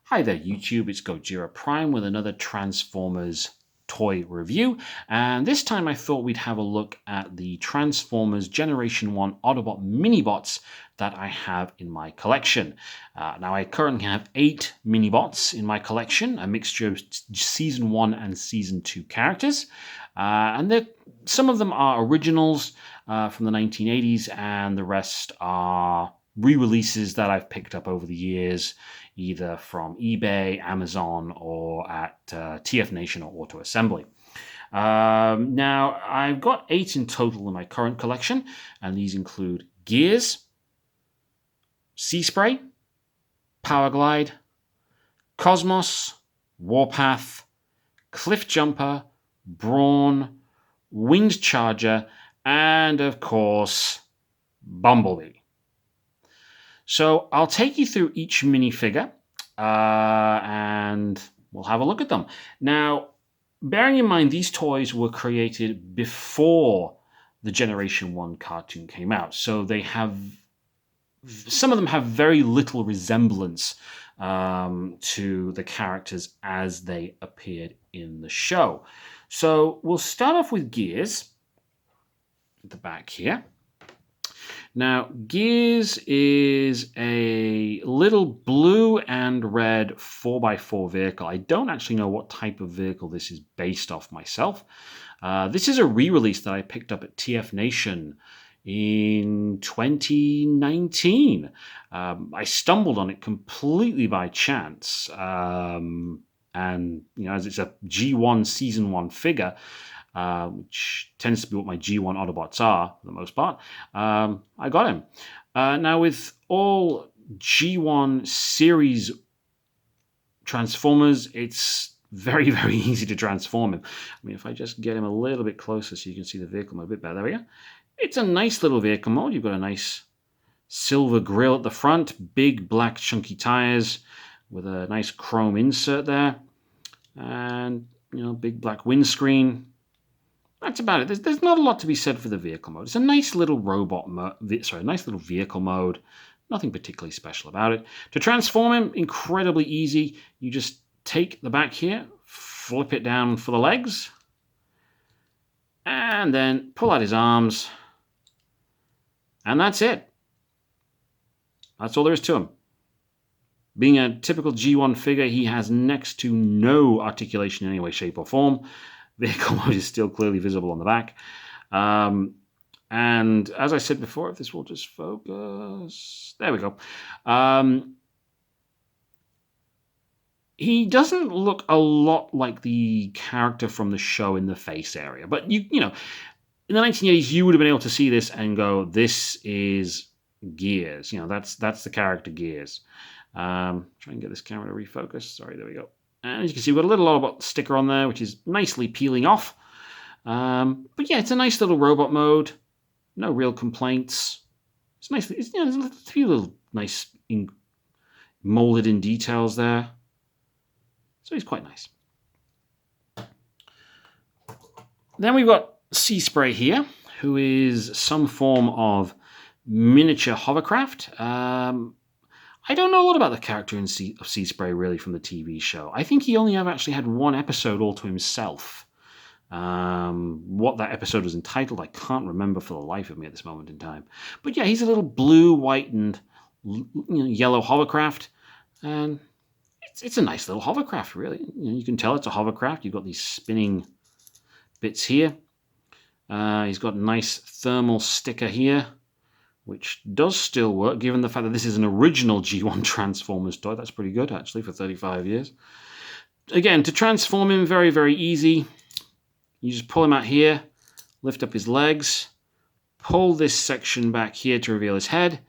Hi there YouTube, it's Gojira Prime with another Transformers toy review, and this time I thought we'd have a look at the Transformers Generation 1 Autobot Minibots that I have in my collection. Now I currently have 8 Minibots in my collection, a mixture of Season 1 and Season 2 characters, and some of them are originals from the 1980s and the rest are re-releases that I've picked up over the years, either from eBay, Amazon, or at TF Nation or Auto Assembly. Now, I've got 8 in total in my current collection, and these include Gears, Seaspray, Paraglide, Cosmos, Warpath, Cliffjumper, Braun, Windcharger, and of course, Bumblebee. So I'll take you through each minifigure and we'll have a look at them. Now, bearing in mind these toys were created before the Generation 1 cartoon came out, so some of them have very little resemblance to the characters as they appeared in the show. So we'll start off with Gears at the back here. Now, Gears is a little blue and red 4x4 vehicle. I don't actually know what type of vehicle this is based off myself. This is a re-release that I picked up at TF Nation in 2019. I stumbled on it completely by chance. And, as it's a G1 Season 1 figure, which tends to be what my G1 Autobots are for the most part, I got him. Now, with all G1 series Transformers, it's very, very easy to transform him. I mean, if I just get him a little bit closer so you can see the vehicle mode a bit better. There we go. It's a nice little vehicle mode. You've got a nice silver grille at the front, big black chunky tires with a nice chrome insert there, and, big black windscreen. That's about it. There's not a lot to be said for the vehicle mode. It's a nice little nice little vehicle mode. Nothing particularly special about it. To transform him, incredibly easy. You just take the back here, flip it down for the legs, and then pull out his arms, and that's it. That's all there is to him. Being a typical G1 figure, he has next to no articulation in any way, shape, or form. Vehicle mode is still clearly visible on the back. And as I said before, if this will just focus, there we go. He doesn't look a lot like the character from the show in the face area, but in the 1980s, you would have been able to see this and go, "This is Gears." That's the character Gears. Try and get this camera to refocus. Sorry, there we go. And as you can see, we've got a little Autobot sticker on there, which is nicely peeling off. But yeah, it's a nice little robot mode. No real complaints. It's nice. There's a few little nice molded in details there. So he's quite nice. Then we've got Seaspray here, who is some form of miniature hovercraft. I don't know a lot about the character of Seaspray, really, from the TV show. I think he only ever actually had one episode all to himself. What that episode was entitled, I can't remember for the life of me at this moment in time. But yeah, he's a little blue, white, and yellow hovercraft. And it's a nice little hovercraft, really. You can tell it's a hovercraft. You've got these spinning bits here. He's got a nice thermal sticker here, which does still work, given the fact that this is an original G1 Transformers toy. That's pretty good, actually, for 35 years. Again, to transform him, very, very easy. You just pull him out here, lift up his legs, pull this section back here to reveal his head,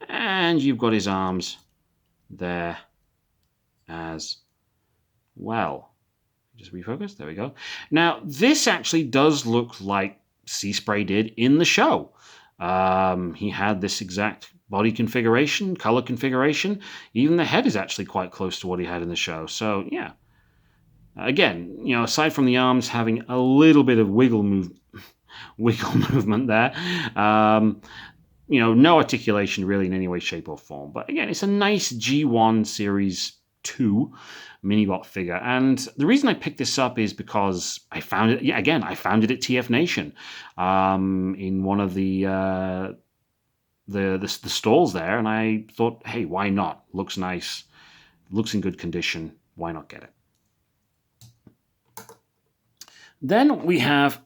and you've got his arms there as well. Just refocus, there we go. Now, this actually does look like Seaspray did in the show. He had this exact body configuration, color configuration. Even the head is actually quite close to what he had in the show. So, yeah. Again, aside from the arms having a little bit of wiggle movement there, no articulation really in any way, shape, or form. But again, it's a nice G1 series 2 Minibot figure. And the reason I picked this up is because I found it, I found it at TF Nation in one of the stalls there, and I thought, hey, why not? Looks nice, looks in good condition, why not get it? Then we have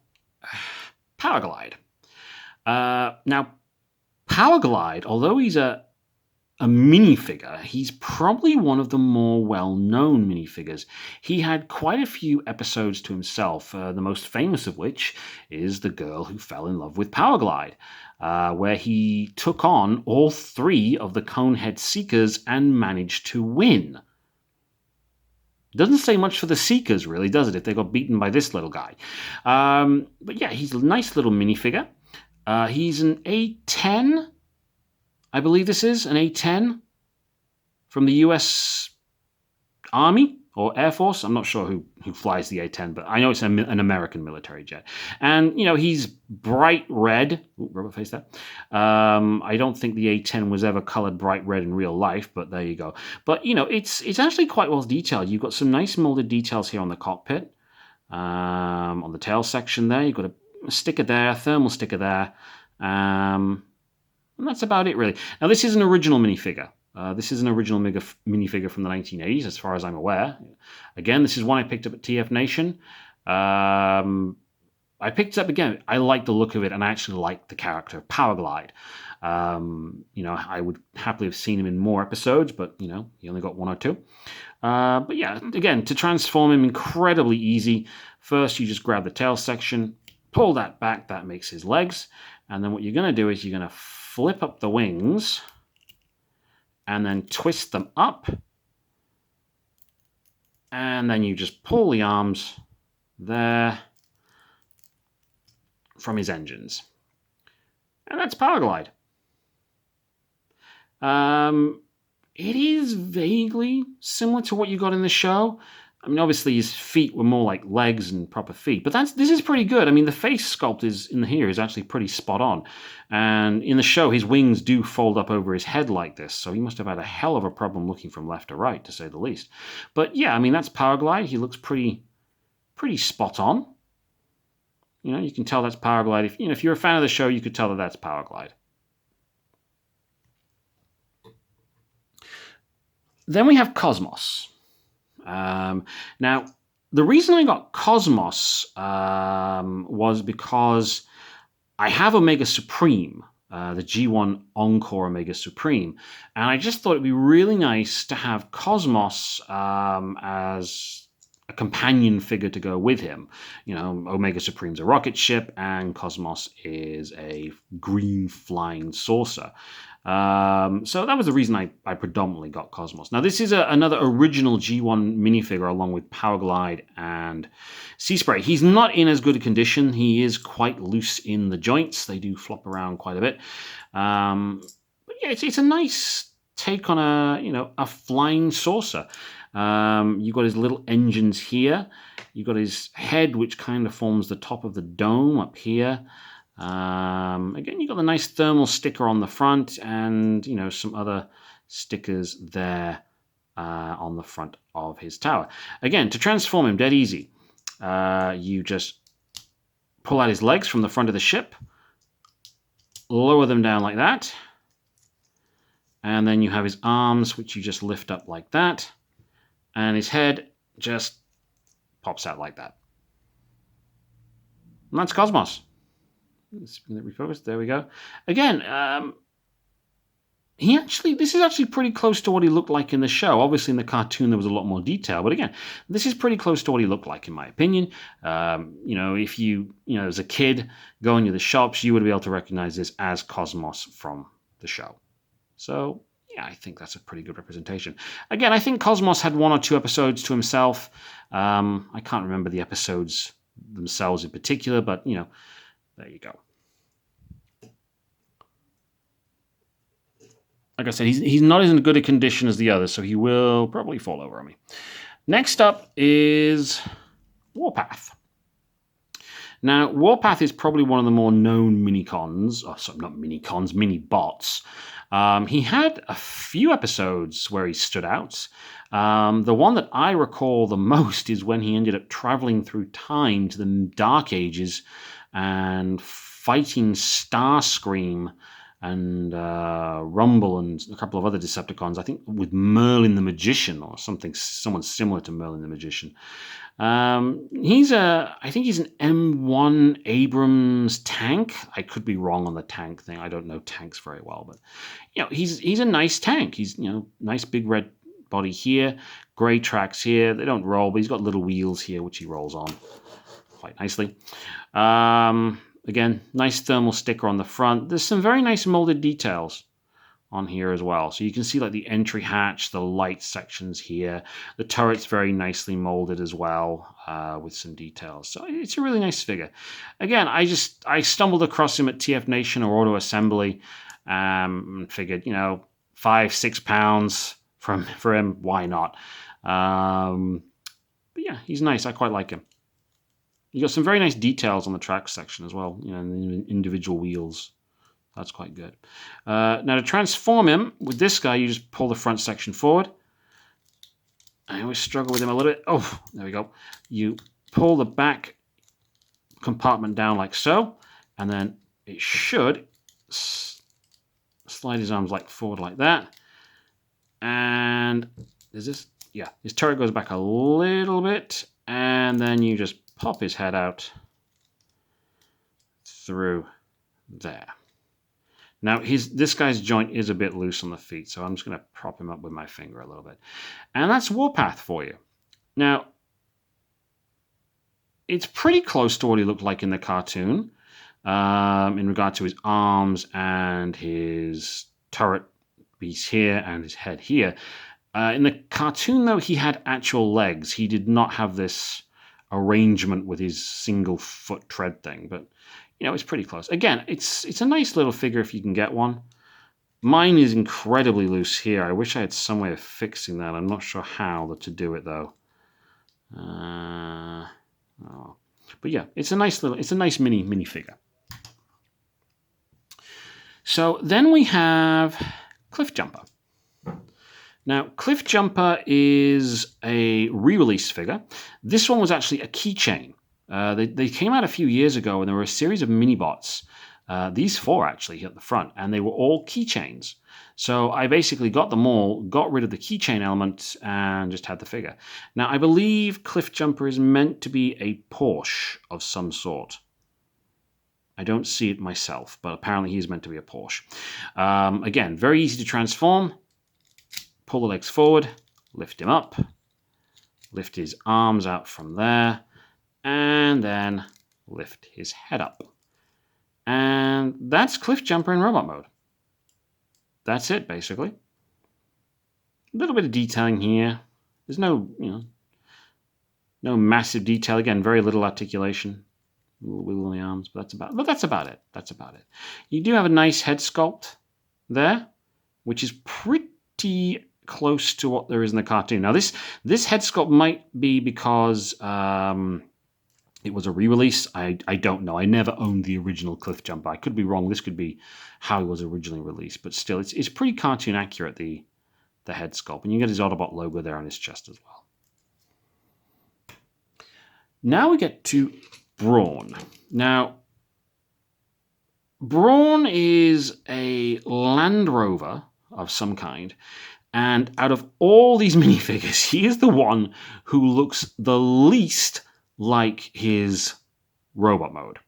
Paraglide. Now, Paraglide, although he's a minifigure, he's probably one of the more well-known minifigures. He had quite a few episodes to himself, the most famous of which is The Girl Who Fell in Love with Paraglide, where he took on all 3 of the Conehead Seekers and managed to win. Doesn't say much for the Seekers, really, does it, if they got beaten by this little guy? But yeah, he's a nice little minifigure. He's an A10, I believe this is, an A10 from the US Army or Air Force. I'm not sure who flies the A10, but I know it's an American military jet. And, he's bright red. Ooh, rubber face there. I don't think the A10 was ever colored bright red in real life, but there you go. But, it's actually quite well detailed. You've got some nice molded details here on the cockpit, on the tail section there. You've got a sticker there, a thermal sticker there. And that's about it, really. Now, this is an original minifigure. This is an original minifigure from the 1980s, as far as I'm aware. Again, this is one I picked up at TF Nation. I picked it up again. I like the look of it, and I actually like the character of Paraglide. I would happily have seen him in more episodes, but, he only got 1 or 2. But yeah, again, to transform him, incredibly easy. First, you just grab the tail section, pull that back, that makes his legs. And then what you're going to do is you're going to flip up the wings and then twist them up. And then you just pull the arms there from his engines. And that's Paraglide. It is vaguely similar to what you got in the show. I mean, obviously his feet were more like legs and proper feet, but this is pretty good. I mean, the face sculpt is actually pretty spot on. And in the show, his wings do fold up over his head like this, so he must have had a hell of a problem looking from left to right, to say the least. But yeah, I mean, that's Paraglide. He looks pretty spot on. You can tell that's Paraglide. If you're a fan of the show, you could tell that that's Paraglide. Then we have Cosmos. Now, the reason I got Cosmos was because I have Omega Supreme, the G1 Encore Omega Supreme, and I just thought it'd be really nice to have Cosmos as a companion figure to go with him. Omega Supreme's a rocket ship, and Cosmos is a green flying saucer. So that was the reason I predominantly got Cosmos. Now, this is another original G1 minifigure along with Paraglide and Seaspray. He's not in as good a condition. He is quite loose in the joints. They do flop around quite a bit. But yeah, it's a nice take on a flying saucer. You've got his little engines here. You've got his head, which kind of forms the top of the dome up here. Again, you've got the nice thermal sticker on the front and, some other stickers there on the front of his tower. Again, to transform him, dead easy. You just pull out his legs from the front of the ship, lower them down like that, and then you have his arms, which you just lift up like that, and his head just pops out like that. And that's Cosmos. Let's refocus. There we go. Again, this is actually pretty close to what he looked like in the show. Obviously, in the cartoon, there was a lot more detail. But again, this is pretty close to what he looked like, in my opinion. If you, as a kid going to the shops, you would be able to recognize this as Cosmos from the show. So, yeah, I think that's a pretty good representation. Again, I think Cosmos had 1 or 2 episodes to himself. I can't remember the episodes themselves in particular, but, there you go. Like I said, he's not in as good a condition as the others, so he will probably fall over on me. Next up is Warpath. Now, Warpath is probably one of the more known minicons, oh, sorry, not minicons, mini-bots. He had a few episodes where he stood out. The one that I recall the most is when he ended up traveling through time to the Dark Ages and fighting Starscream and Rumble and a couple of other Decepticons, I think with Merlin the Magician or someone similar to Merlin the Magician. I think he's an M1 Abrams tank. I could be wrong on the tank thing. I don't know tanks very well, but he's a nice tank. He's nice big red body here, gray tracks here. They don't roll, but he's got little wheels here which he rolls on quite nicely. Again, nice thermal sticker on the front. There's some very nice molded details on here as well. So you can see like the entry hatch, the light sections here. The turret's very nicely molded as well with some details. So it's a really nice figure. Again, I stumbled across him at TF Nation or Auto Assembly and figured, £5-6 for him, why not? But yeah, he's nice. I quite like him. You got some very nice details on the track section as well, and the individual wheels. That's quite good. Now to transform him, with this guy, you just pull the front section forward. I always struggle with him a little bit. Oh, there we go. You pull the back compartment down like so, and then it should slide his arms forward like that. And there's this, yeah, his turret goes back a little bit, and then you just pop his head out through there. Now, this guy's joint is a bit loose on the feet, so I'm just going to prop him up with my finger a little bit. And that's Warpath for you. Now, it's pretty close to what he looked like in the cartoon in regard to his arms and his turret piece here and his head here. In the cartoon, though, he had actual legs. He did not have this arrangement with his single foot tread thing, but it's pretty close. Again, it's a nice little figure if you can get one. Mine is incredibly loose here. I wish I had some way of fixing that. I'm not sure how to do it though. But yeah, it's a nice mini figure. So then we have Cliffjumper. Now, Cliffjumper is a re-release figure. This one was actually a keychain. They came out a few years ago, and there were a series of Minibots, these 4 actually here at the front, and they were all keychains. So I basically got them all, got rid of the keychain element, and just had the figure. Now, I believe Cliffjumper is meant to be a Porsche of some sort. I don't see it myself, but apparently he's meant to be a Porsche. Again, very easy to transform. Pull the legs forward, lift him up, lift his arms out from there, and then lift his head up. And that's Cliffjumper in robot mode. That's it, basically. A little bit of detailing here. There's no massive detail. Again, very little articulation. A little wiggle in the arms, but that's about it. That's about it. You do have a nice head sculpt there, which is pretty close to what there is in the cartoon. Now, this head sculpt might be because it was a re-release. I don't know. I never owned the original Cliffjumper. I could be wrong. This could be how it was originally released, but still, it's pretty cartoon accurate, the head sculpt, and you get his Autobot logo there on his chest as well. Now we get to Braun. Now, Braun is a Land Rover of some kind, and out of all these minifigures, he is the one who looks the least like his robot mode.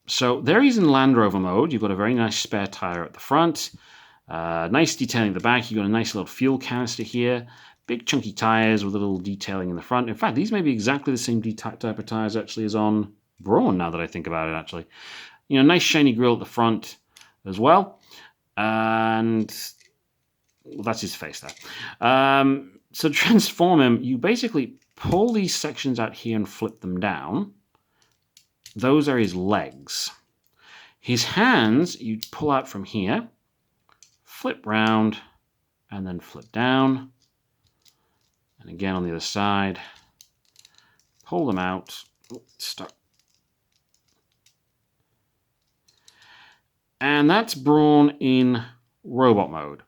So there he's in Land Rover mode. You've got a very nice spare tire at the front, nice detailing at the back. You've got a nice little fuel canister here, big chunky tires with a little detailing in the front. In fact, these may be exactly the same type of tires actually as on Braun, now that I think about it, actually. Nice shiny grille at the front as well. And well, that's his face there. So to transform him, you basically pull these sections out here and flip them down. Those are his legs. His hands, you pull out from here, flip round, and then flip down. And again on the other side, pull them out, Stop. And that's Braun in robot mode.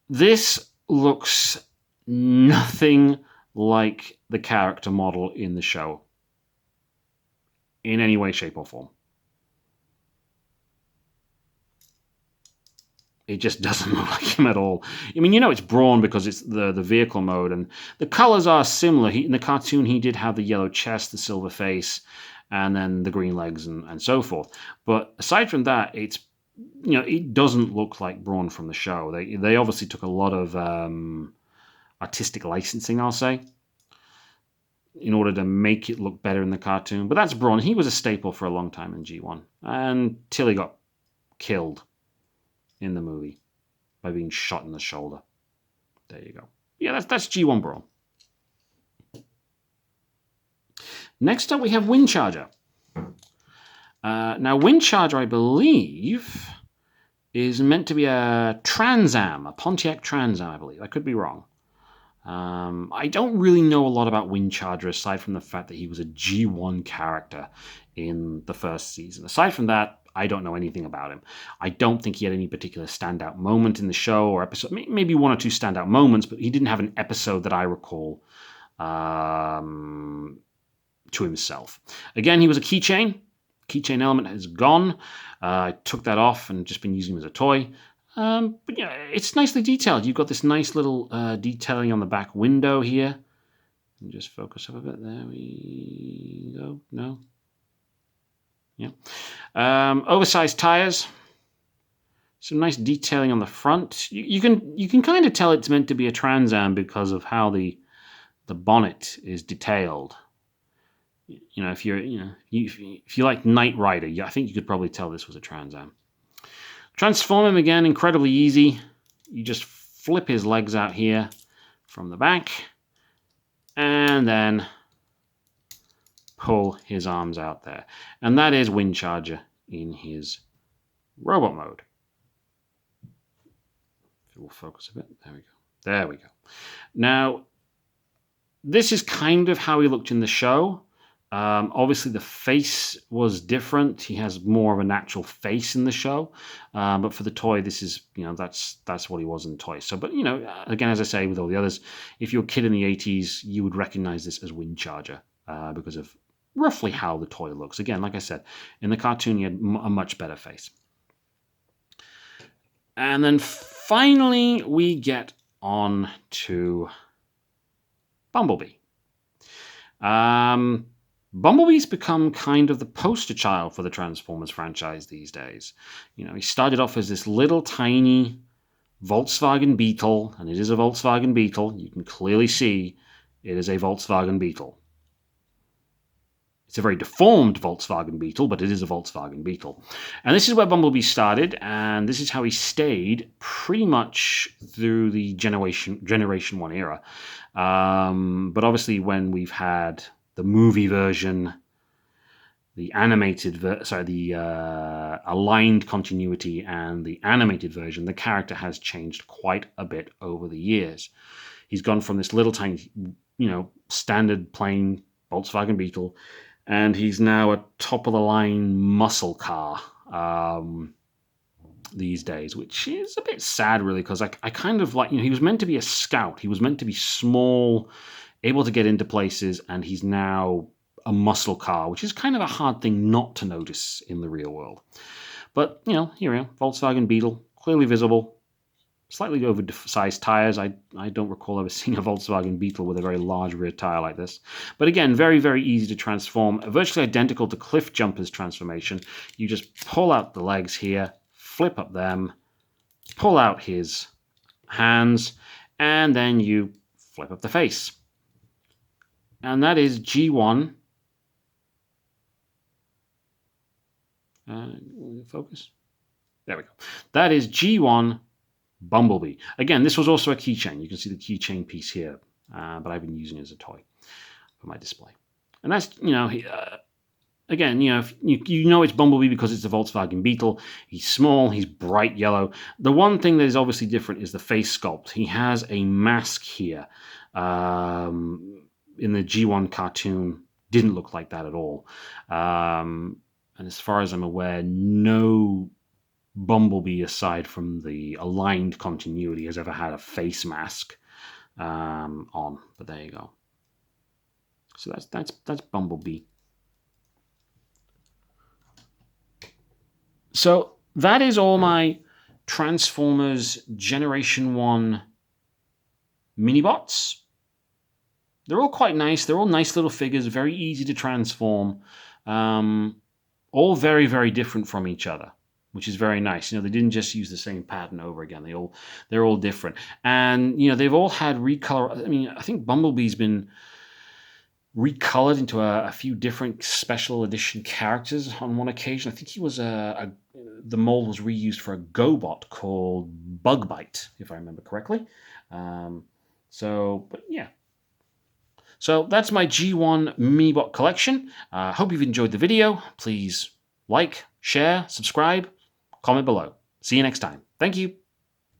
This looks nothing like the character model in the show in any way, shape, or form. It just doesn't look like him at all. I mean, you know it's Braun because it's the vehicle mode, and the colors are similar. In the cartoon, he did have the yellow chest, the silver face, and then the green legs and so forth. But aside from that, it's, you know, it doesn't look like Braun from the show. They obviously took a lot of artistic licensing, I'll say, in order to make it look better in the cartoon. But that's Braun. He was a staple for a long time in G1 until he got killed in the movie by being shot in the shoulder. There you go. Yeah, that's G1 Braun. Next up, we have Windcharger. Now, Windcharger, I believe, is meant to be a Trans Am, a Pontiac Trans Am, I believe. I could be wrong. I don't really know a lot about Windcharger aside from the fact that he was a G1 character in the first season. Aside from that, I don't know anything about him. I don't think he had any particular standout moment in the show or episode. Maybe one or two standout moments, but he didn't have an episode that I recall to himself. Again, he was a keychain. Keychain element is gone. I took that off and just been using him as a toy. But yeah, it's nicely detailed. You've got this nice little detailing on the back window here. Just focus up a bit. There we go. No. Yeah. Oversized tires. Some nice detailing on the front. You can kind of tell it's meant to be a Trans Am because of how the bonnet is detailed. You know, if you like Knight Rider, I think you could probably tell this was a Trans Am. Transform him again, incredibly easy. You just flip his legs out here from the back, and then pull his arms out there. And that is Windcharger in his robot mode. We'll focus a bit. There we go. There we go. Now, this is kind of how he looked in the show. Obviously, the face was different. He has more of a natural face in the show. But for the toy, this is, that's what he was in the toy. So, but, again, as I say, with all the others, if you're a kid in the 80s, you would recognize this as Windcharger because of roughly how the toy looks. Again, like I said, in the cartoon, he had a much better face. And then finally, we get on to Bumblebee. Bumblebee's become kind of the poster child for the Transformers franchise these days. He started off as this little tiny Volkswagen Beetle, and it is a Volkswagen Beetle. You can clearly see it is a Volkswagen Beetle. It's a very deformed Volkswagen Beetle, but it is a Volkswagen Beetle. And this is where Bumblebee started, and this is how he stayed pretty much through the Generation 1 era. But obviously when we've had the movie version, the aligned continuity and the animated version, the character has changed quite a bit over the years. He's gone from this little tiny, standard plain Volkswagen Beetle, and he's now a top-of-the-line muscle car these days, which is a bit sad, really, because I kind of like, he was meant to be a scout. He was meant to be small, able to get into places, and he's now a muscle car, which is kind of a hard thing not to notice in the real world. But, here we are, Volkswagen Beetle, clearly visible. Slightly oversized tires. I don't recall ever seeing a Volkswagen Beetle with a very large rear tire like this. But again, very, very easy to transform. Virtually identical to Cliffjumper's transformation. You just pull out the legs here, flip up them, pull out his hands, and then you flip up the face. And that is G1. Focus. There we go. That is G1 Bumblebee. Again, this was also a keychain. You can see the keychain piece here, but I've been using it as a toy for my display. And that's, again, it's Bumblebee because it's a Volkswagen Beetle. He's small, he's bright yellow. The one thing that is obviously different is the face sculpt. He has a mask here. In the G1 cartoon, didn't look like that at all. And as far as I'm aware, no Bumblebee, aside from the aligned continuity, has ever had a face mask on. But there you go. So that's Bumblebee. So that is all my Transformers Generation 1 Minibots. They're all quite nice. They're all nice little figures, very easy to transform. All very, very different from each other, which is very nice. They didn't just use the same pattern over again. They're all different. And, they've all had recolor. I mean, I think Bumblebee's been recolored into a few different special edition characters on one occasion. I think he was the mold was reused for a GoBot called Bugbite, if I remember correctly. But yeah. So that's my G1 Minibot collection. Hope you've enjoyed the video. Please like, share, subscribe, comment below. See you next time. Thank you.